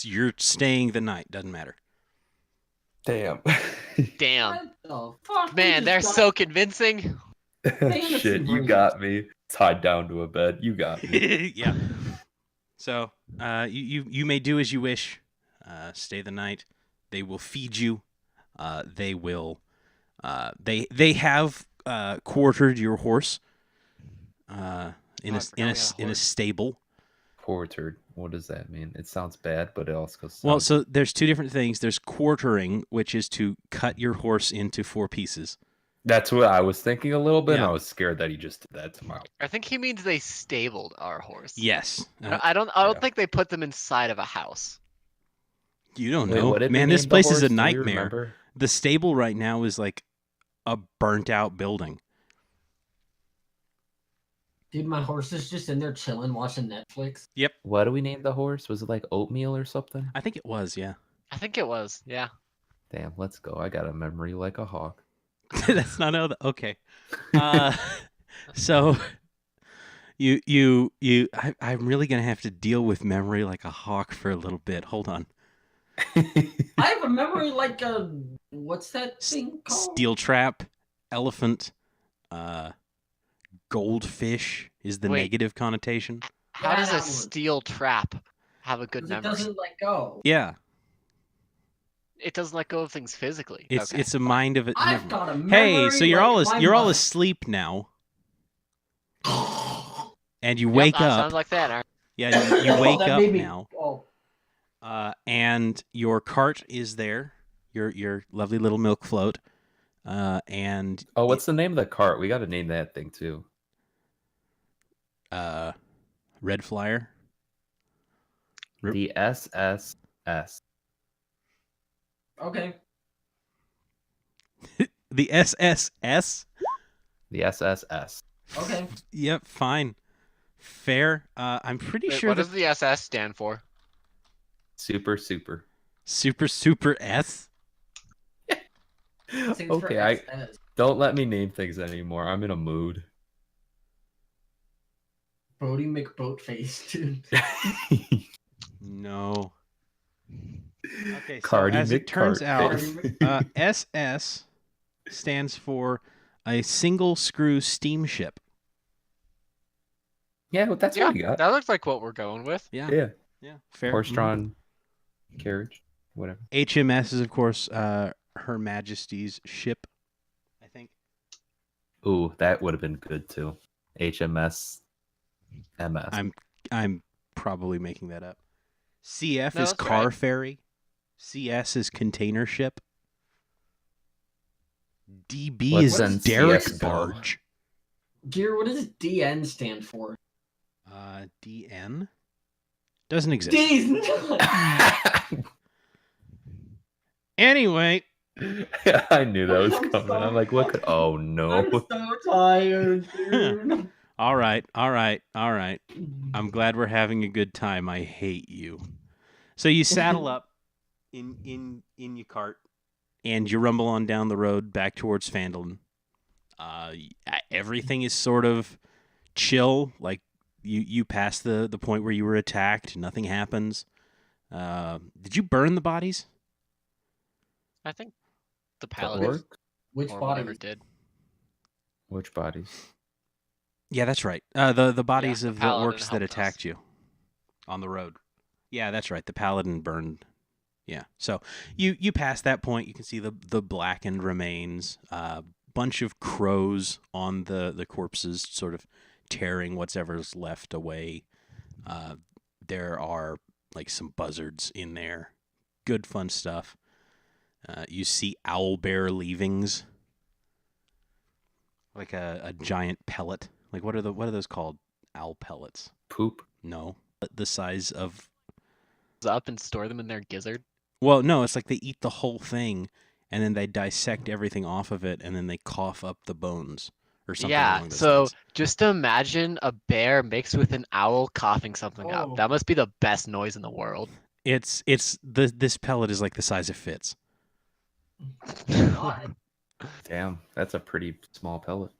You're staying the night. Doesn't matter. Damn. Damn. What the fuck? Man, they're so convincing. Shit, you got me. Tied down to a bed. You got me. Yeah. So you may do as you wish. Stay the night. They will feed you. They will. They have quartered your horse. In I a forgot we had a in a horse. stable. Quartered. What does that mean? It sounds bad, but it also sounds... Well, so there's two different things. There's quartering, which is to cut your horse into 4 pieces. That's what I was thinking a little bit. And Yeah. I was scared that he just did that to my. I think he means they stabled our horse. Yes. I don't Yeah. think they put them inside of a house. You don't Wait, know. what did they Man, this name the place is horse? a Do we nightmare. remember? The stable right now is like a burnt out building. Dude, my horse is just in there chilling, watching Netflix. What do we name the horse? Was it like oatmeal or something? I think it was, yeah. I think it was, yeah. Damn, let's go. I got a memory like a hawk. That's not how okay. So I'm really gonna have to deal with memory like a hawk for a little bit. Hold on. I have a memory like a what's that thing called? Steel trap, elephant, goldfish is the Wait. negative connotation. How Yeah, does a that one. steel trap have a good 'Cause it memory? doesn't let go. Yeah, It doesn't let go of things physically. it's Okay, it's a fine. mind of it. I've got a memory. Hey, so you're like my you're all mother. asleep now, and you Yep, wake that up. Sounds like Thanar. Yeah, you Oh, wake that up made me- now, Oh, and your cart is there. Your lovely little milk float, and Oh, what's the name of the cart? We got to name that thing too. Red Flyer. The SSS. okay. The SSS. The SSS. Okay. Yep, fine, fair. I'm pretty Wait, sure what that does the SS stand for? Super. super S. Stands for Okay, I SS. don't let me name things anymore. I'm in a mood. Bodie McBoatface, dude. No. Okay, so Cardi as it turns out, McCartface. SS stands for a single screw steamship. Yeah, well, that's Yeah, what we got. that looks like what we're going with. Yeah, Fair. horse-drawn carriage, whatever. HMS is of course Her Majesty's ship, I think. Ooh, that would have been good too. HMS MS. I'm probably making that up. CF No, is that's car right. ferry. CS is container ship. DB Let's is send derrick CS go. barge. Gear, what does DN stand for? DN doesn't exist. D's. Anyway, I knew that was I'm coming. so I'm like, what could... Oh, no. I'm so tired, dude. all right. I'm glad we're having a good time. I hate you. So you saddle up in your cart, and you rumble on down the road back towards Phandalin. Everything is sort of chill. Like you pass the point where you were attacked. Nothing happens. Did you burn the bodies? I think the The paladin orc? Which or body? whatever did. Which bodies? Yeah, that's right. The bodies the of the paladin orcs that helped us. attacked you on the road. Yeah, that's right. The paladin burned. Yeah. So you pass that point. You can see the blackened remains. Bunch of crows on the corpses, sort of tearing whatever's left away. There are like some buzzards in there. Good fun stuff. You see owl bear leavings, like a giant pellet. Like what are those called? Owl pellets? Poop? No, the size of. Up and store them in their gizzard. Well, no, it's like they eat the whole thing, and then they dissect everything off of it, and then they cough up the bones or something. Yeah, along those so lines. just imagine a bear mixed with an owl coughing something Oh. up. That must be the best noise in the world. This pellet is like the size of Fitz. God. Damn, that's a pretty small pellet.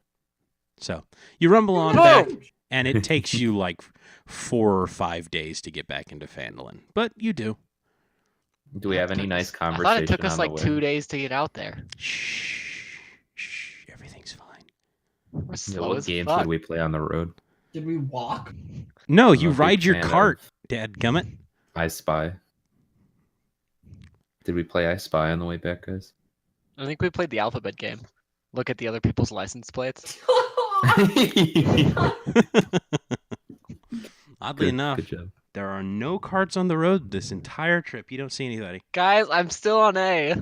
So you rumble on Whoa! back, and it takes you like 4 or 5 days to get back into Phandalin, but you do. Do we have any nice I conversation thought it took us on the like way? 2 days to get out there. Shh, everything's fine. We're Yeah, slow what as game fuck. should we play on the road? Did we walk? No, I'm you a big ride your fan of cart, dadgummit. I Spy. Did we play I Spy on the way back, guys? I think we played the alphabet game. Look at the other people's license plates. Oddly enough, Good job. there are no carts on the road this entire trip. You don't see anybody. Guys, I'm still on A.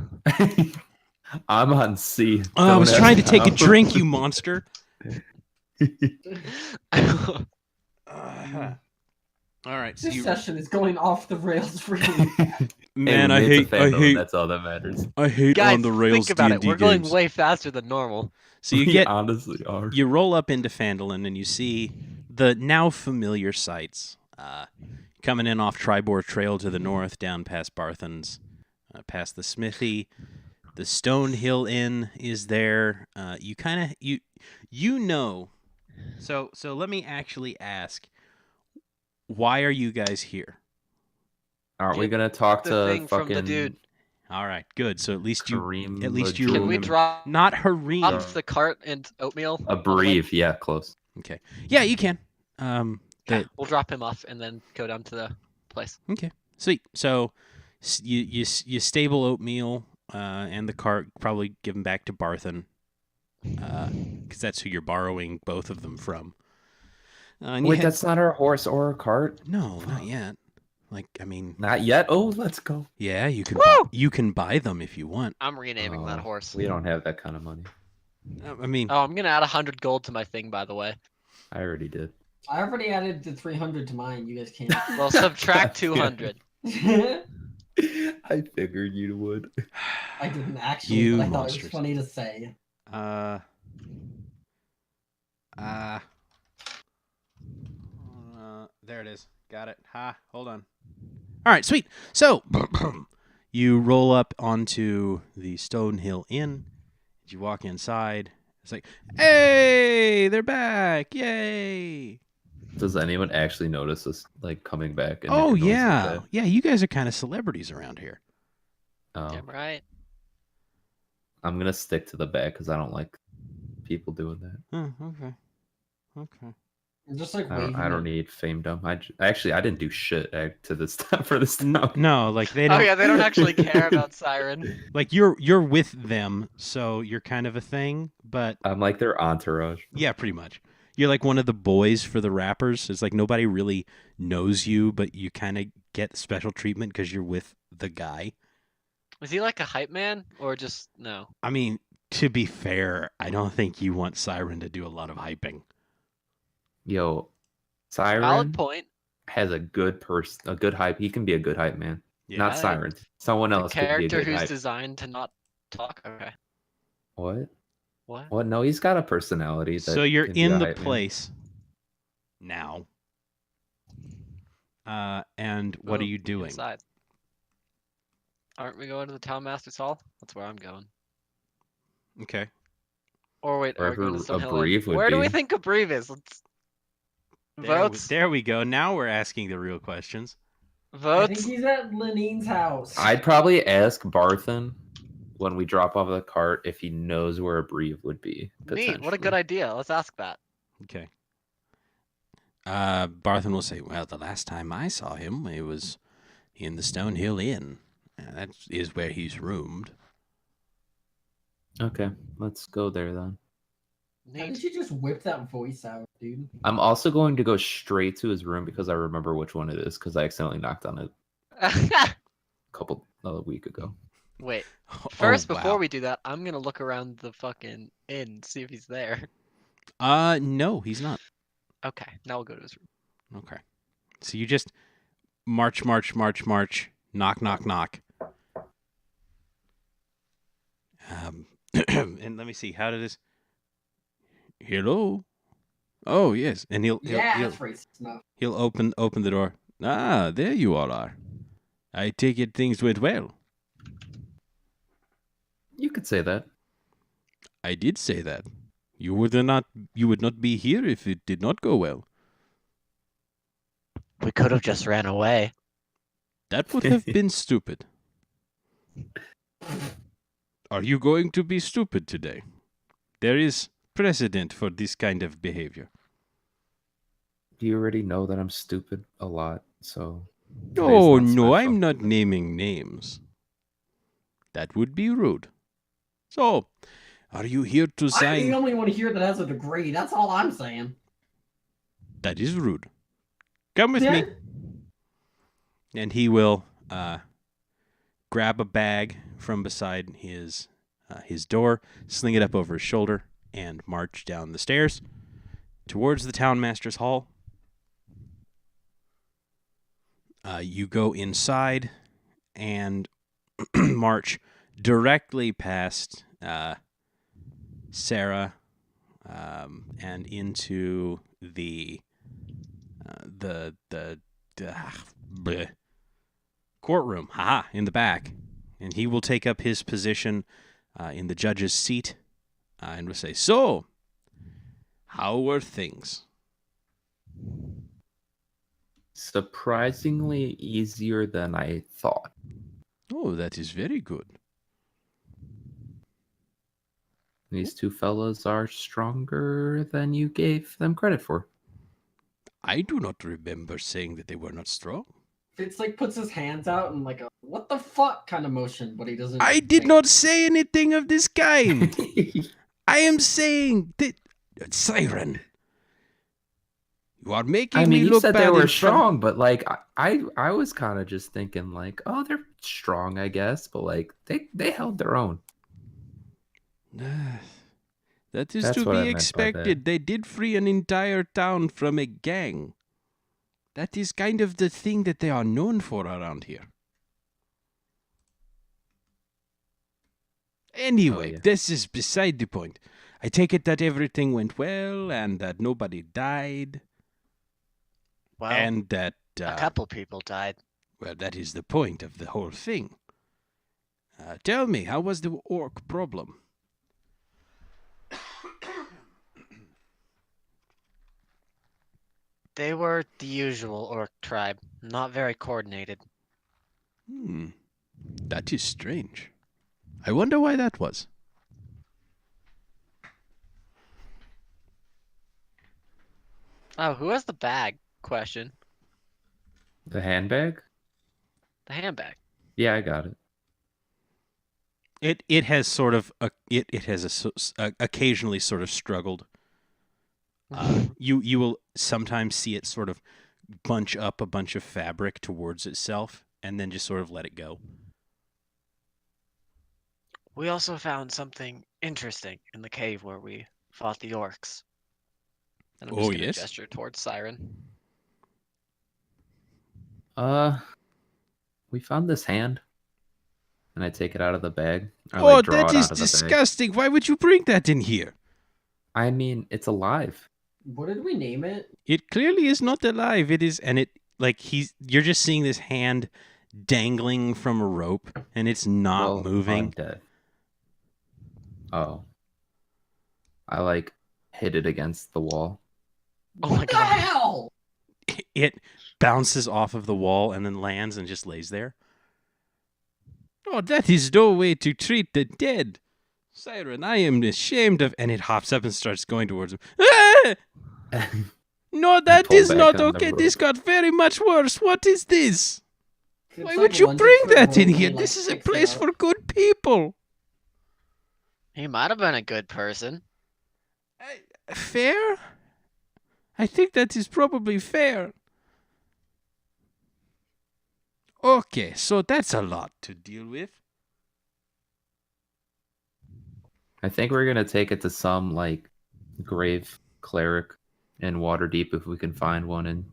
I'm on C. Oh, I Don't was ask trying to take a how. drink, you monster. All right, so This you, session is going off the rails really bad. man, Hey, I we made the hate, fandom, That's all that matters. I hate Guys, on the rails think about it. D&D We're going games. way faster than normal. So you We get, honestly are. you roll up into Phandalin and you see the now familiar sights. Coming in off Tribor Trail to the north, down past Barthen's, past the smithy. The Stone Hill Inn is there. You kind of you know So let me actually ask, why are you guys here? Aren't we Get gonna talk the to thing from fucking the dude. All right, good. So at least you Kareem Can we remember. drop Not off Hareem. the cart and oatmeal? a on the way? brief? Yeah, close. Okay. Yeah, you can. Yeah, we'll drop him off and then go down to the place. Okay. Sweet. So you stable oatmeal and the cart. Probably give them back to Barthen, because that's who you're borrowing both of them from. And you Wait, head- that's not our horse or a cart. no, not yet. Like, I mean, Not yet. Oh, let's go. yeah, you can Woo! you can buy them if you want. I'm renaming that Oh, horse. We don't have that kind of money. I mean, Oh, I'm gonna add 100 gold to my thing, by the way. I already did. I already added the 300 to mine. You guys can't. Well, subtract Yeah. 200. I figured you would. I didn't actually, You but I thought it monsters. was funny to say. There it is. Got it. Ha. Hold on. All right, sweet. So you roll up onto the Stonehill Inn. You walk inside. It's like, hey, they're back! Yay! Does anyone actually notice us like coming back? And Oh making noises yeah, like that? yeah. You guys are kind of celebrities around here. Oh, Damn right. I'm gonna stick to the back because I don't like people doing that. Oh, okay. Okay. Just like I waving. don't need famedom. I didn't do shit to this for this town. No, like they don't. Oh yeah, they don't actually care about Cyran. Like you're with them, so you're kind of a thing. But I'm like their entourage. yeah, pretty much. You're like one of the boys for the rappers. It's like nobody really knows you, but you kind of get special treatment because you're with the guy. Is he like a hype man or just no? I mean, to be fair, I don't think you want Cyran to do a lot of hyping. Yo, Valid Cyran point. has a good hype. He can be a good hype man. Not I- Cyran. Someone A else could be a character good who's hype. designed to not talk. Okay. What? What? What? No, he's got a personality. So you're can be a in the hype man. place now. And what are Oh, you doing? Inside. Aren't we going to the town master's hall? That's where I'm going. Okay. Or wait, are we going to Wherever Stonehill Inn? Abreve would Where do we be. think Abreve is? Let's votes. There we go. Now we're asking the real questions. I think Votes. he's at Lenine's house. I'd probably ask Barthen when we drop off the cart if he knows where Abreve would be. Neat. What a good potentially. idea. Let's ask that. Okay. Barthen will say, well, the last time I saw him, it was in the Stonehill Inn. That is where he's roomed. Okay, let's go there then. How did Neat. you just whip that voice out, dude? I'm also going to go straight to his room because I remember which one it is because I accidentally knocked on it a week ago. Wait. Oh, First, wow. before we do that, I'm gonna look around the fucking inn, see if he's there. No, he's not. Okay, now we'll go to his room. Okay. So you just march, knock, knock. And let me see. How did this? Hello. Oh yes, and he'll That's racist enough. he'll open the door. Ah, there you all are. I take it things went well. You could say that. I did say that. You would not be here if it did not go well. We could have just ran away. That would have been stupid. Are you going to be stupid today? There is precedent for this kind of behavior. You already know that I'm stupid a lot, so. Oh, today's no, not I'm special. not naming names. That would be rude. So, are you here to I'm the sign? only one here that has a degree. That's all I'm saying. That is rude. Come with me. And he will grab a bag from beside his door, sling it up over his shoulder, and march down the stairs towards the townmaster's hall. You go inside and march directly past Sarah and into the bleh, courtroom, in the back, and he will take up his position in the judge's seat and will say, "So, How were things? Surprisingly easier than I thought. Oh, that is very good. These two fellas are stronger than you gave them credit for. I do not remember saying that they were not strong. Fitz like puts his hands out in like a what the fuck kind of motion, but he doesn't. I did like- not say anything of this kind. I am saying that Cyran, you are making I mean, me you look said bad they were in front- strong, but like I was kind of just thinking like, oh, they're strong, I guess, but like they held their own. That is That's to what I be meant by that. expected. They did free an entire town from a gang. That is kind of the thing that they are known for around here. Anyway, yeah. this is beside the point. I take it that everything went well and that nobody died Well, and that, a couple people died. well, that is the point of the whole thing. Tell me, how was the orc problem? They were the usual orc tribe, not very coordinated. That is strange. I wonder why that was. Oh, who has the bag? Question. The handbag? The handbag. Yeah, I got it. It has sort of it has occasionally sort of struggled. You will sometimes see it sort of bunch up a bunch of fabric towards itself and then just sort of let it go. We also found something interesting in the cave where we fought the orcs. And I'm just gonna yes? gesture towards Cyran. We found this hand, and I take it out of the bag. Or, Oh, like, draw that it is out of the bag. disgusting. Why would you bring that in here? I mean, it's alive. What did we name it? It clearly is not alive. It is, and it like you're just seeing this hand dangling from a rope, and it's not moving. Undead. Oh. I like hit it against the wall. Oh my What the god. hell? It bounces off of the wall and then lands and just lays there. Oh, that is no way to treat the dead. Cyran, I am ashamed of... And it hops up and starts going towards him. Ah! No, that pull is back not on the okay. This rope. got very much worse. What is this? It's Why like would you lunging bring for a that in rope here? and, This like, is a picks it place up. for good people. He might have been a good person. Fair? I think that is probably fair. Okay, so that's a lot to deal with. I think we're gonna take it to some like grave cleric in Waterdeep if we can find one and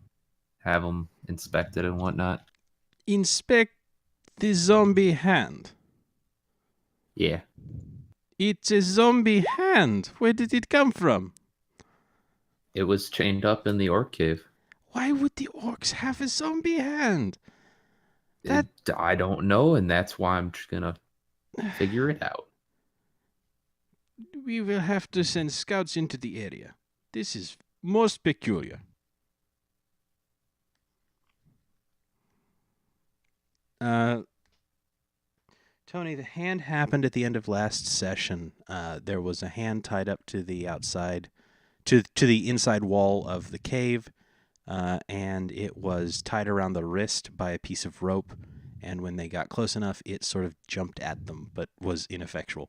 have them inspected and whatnot. Inspect the zombie hand. Yeah. It's a zombie hand. Where did it come from? It was chained up in the orc cave. Why would the orcs have a zombie hand? That- I don't know, and that's why I'm just gonna figure it out. We will have to send scouts into the area. This is most peculiar. Tony, the hand happened at the end of last session. There was a hand tied up to the outside, to the inside wall of the cave, and it was tied around the wrist by a piece of rope. And when they got close enough, it sort of jumped at them, but was ineffectual.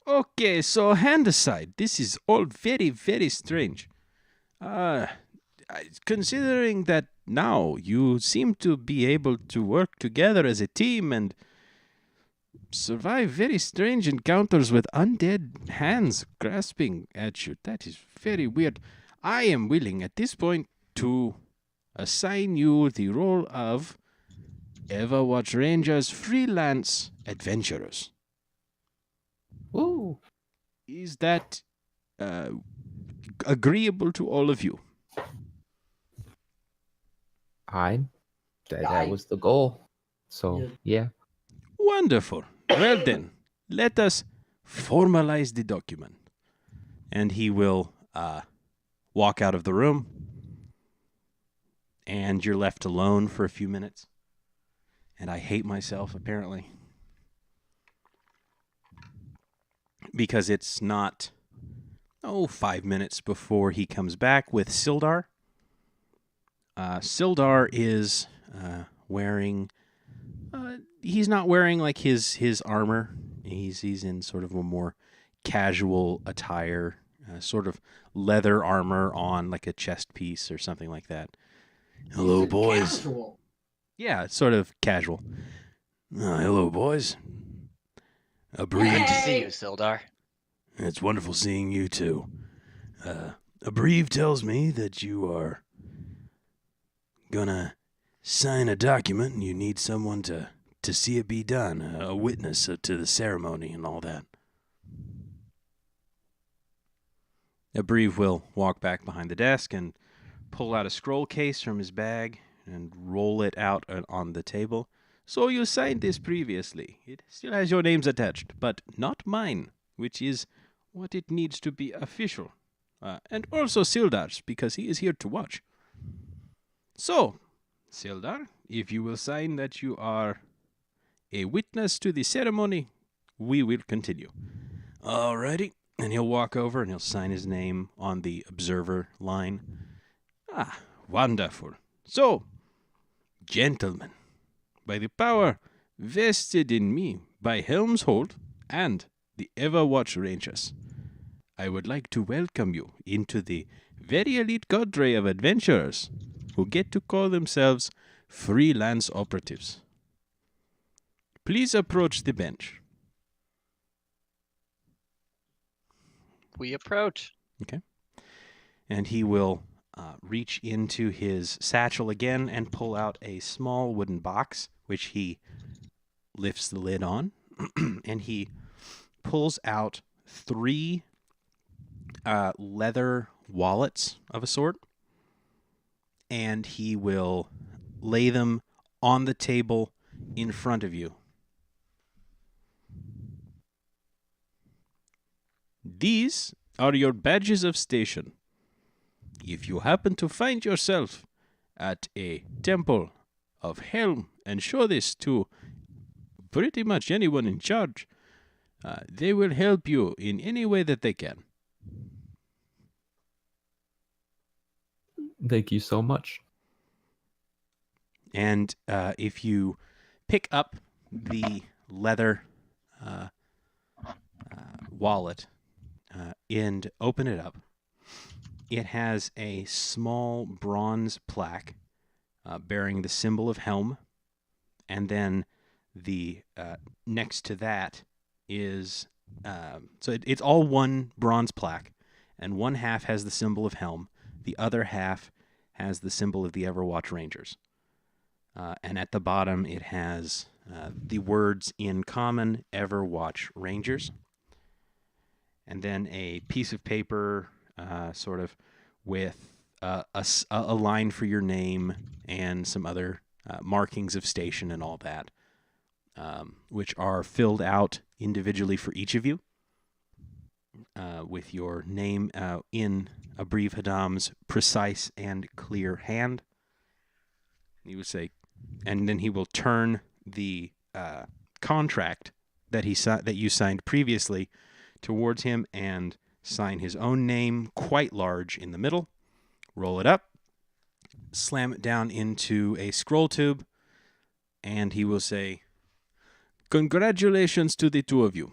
Okay, so hand aside, this is all very, very strange. Considering that now you seem to be able to work together as a team and survive very strange encounters with undead hands grasping at you, that is very weird. I am willing at this point to assign you the role of Everwatch Rangers freelance adventurers. Ooh. Is that agreeable to all of you? That was the goal. So Yeah. yeah. Wonderful. Well then, let us formalize the document. And he will walk out of the room. And you're left alone for a few minutes. And I hate myself, apparently. Because it's not, 5 minutes before he comes back with Sildar. Sildar is wearing, he's not wearing like his armor. He's in sort of a more casual attire, sort of leather armor on like a chest piece or something like that. Hello, boys. Casual. Yeah, it's sort of casual. Hello, boys. A breed. Good to see you, Sildar. It's wonderful seeing you, too. A brief tells me that you are gonna sign a document and you need someone to see it be done, a witness to the ceremony and all that. Abrieve will walk back behind the desk and pull out a scroll case from his bag and roll it out on the table. So you signed this previously. It still has your names attached, but not mine, which is what it needs to be official. And also Sildar's, because he is here to watch. So, Sildar, if you will sign that you are a witness to the ceremony, we will continue. Alrighty. And he'll walk over and he'll sign his name on the observer line. Wonderful. So, gentlemen, by the power vested in me by Helmshold and the Everwatch Rangers, I would like to welcome you into the very elite cadre of adventurers who get to call themselves freelance operatives. Please approach the bench. We approach. Okay. And he will reach into his satchel again and pull out a small wooden box, which he lifts the lid on. And he pulls out 3 leather wallets of a sort. And he will lay them on the table in front of you. These are your badges of station. If you happen to find yourself at a temple of Helm and show this to pretty much anyone in charge, they will help you in any way that they can. Thank you so much. And if you pick up the leather wallet and open it up, it has a small bronze plaque bearing the symbol of Helm, and then the next to that is it's all one bronze plaque, and one half has the symbol of Helm, the other half has the symbol of the Everwatch Rangers, and at the bottom it has the words in common, Everwatch Rangers, and then a piece of paper sort of with a line for your name and some other markings of station and all that, which are filled out individually for each of you with your name in Abrieve Hadam's precise and clear hand. He would say, and then he will turn the contract that you signed previously towards him and sign his own name quite large in the middle, roll it up, slam it down into a scroll tube, and he will say, "Congratulations to the 2 of you.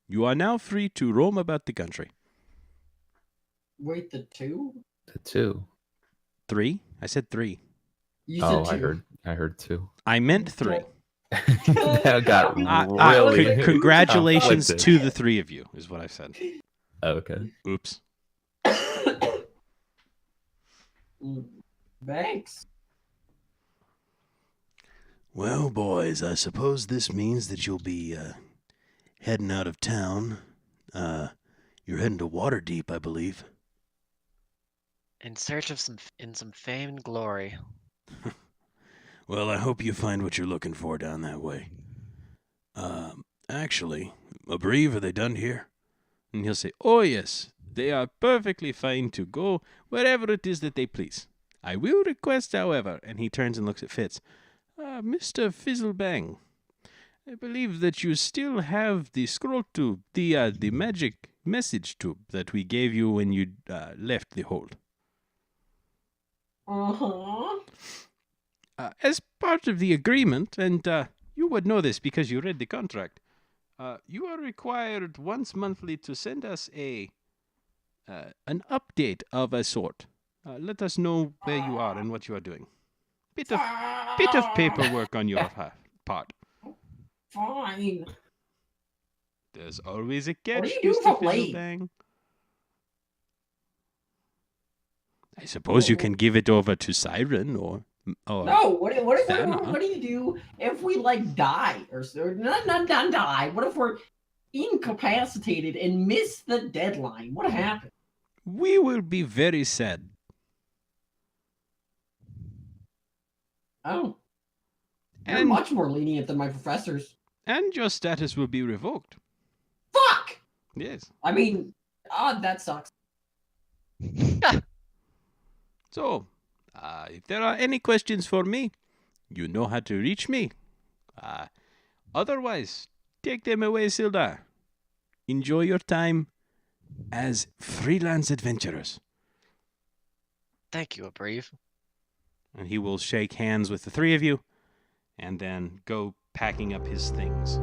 You are now free to roam about the country." Wait, the 2? The 2. 3? I said 3. You said 2. I heard 2. I meant 3. That got really Congratulations conflicted. to the 3 of you, is what I said. Okay. Oops. Thanks. Well, boys, I suppose this means that you'll be heading out of town. You're heading to Waterdeep, I believe. In search of some fame and glory. Well, I hope you find what you're looking for down that way. Actually, Abrieve, are they done here? And he'll say, oh yes, they are perfectly fine to go wherever it is that they please. I will request, however, and he turns and looks at Fitz, Mr. Fizzlebang, I believe that you still have the scroll tube, the magic message tube that we gave you when you left the hold. Uh-huh. As part of the agreement, and you would know this because you read the contract, you are required once monthly to send us an update of a sort. Let us know where you are and what you are doing. Bit of paperwork on your part. Fine. There's always a catch, What do you do Mr. for late? Fizzlebang. I suppose you can give it over to Cyran or No, what Thanar. do you do if we like die or not die? What if we're incapacitated and miss the deadline? What happened? We will be very sad. Oh, you're And, much more lenient than my professors. and your status will be revoked. Fuck! Yes. I mean, that sucks. So, if there are any questions for me, you know how to reach me. Otherwise, take them away, Sildar. Enjoy your time as freelance adventurers. Thank you, Abrieve. And he will shake hands with the three of you and then go packing up his things.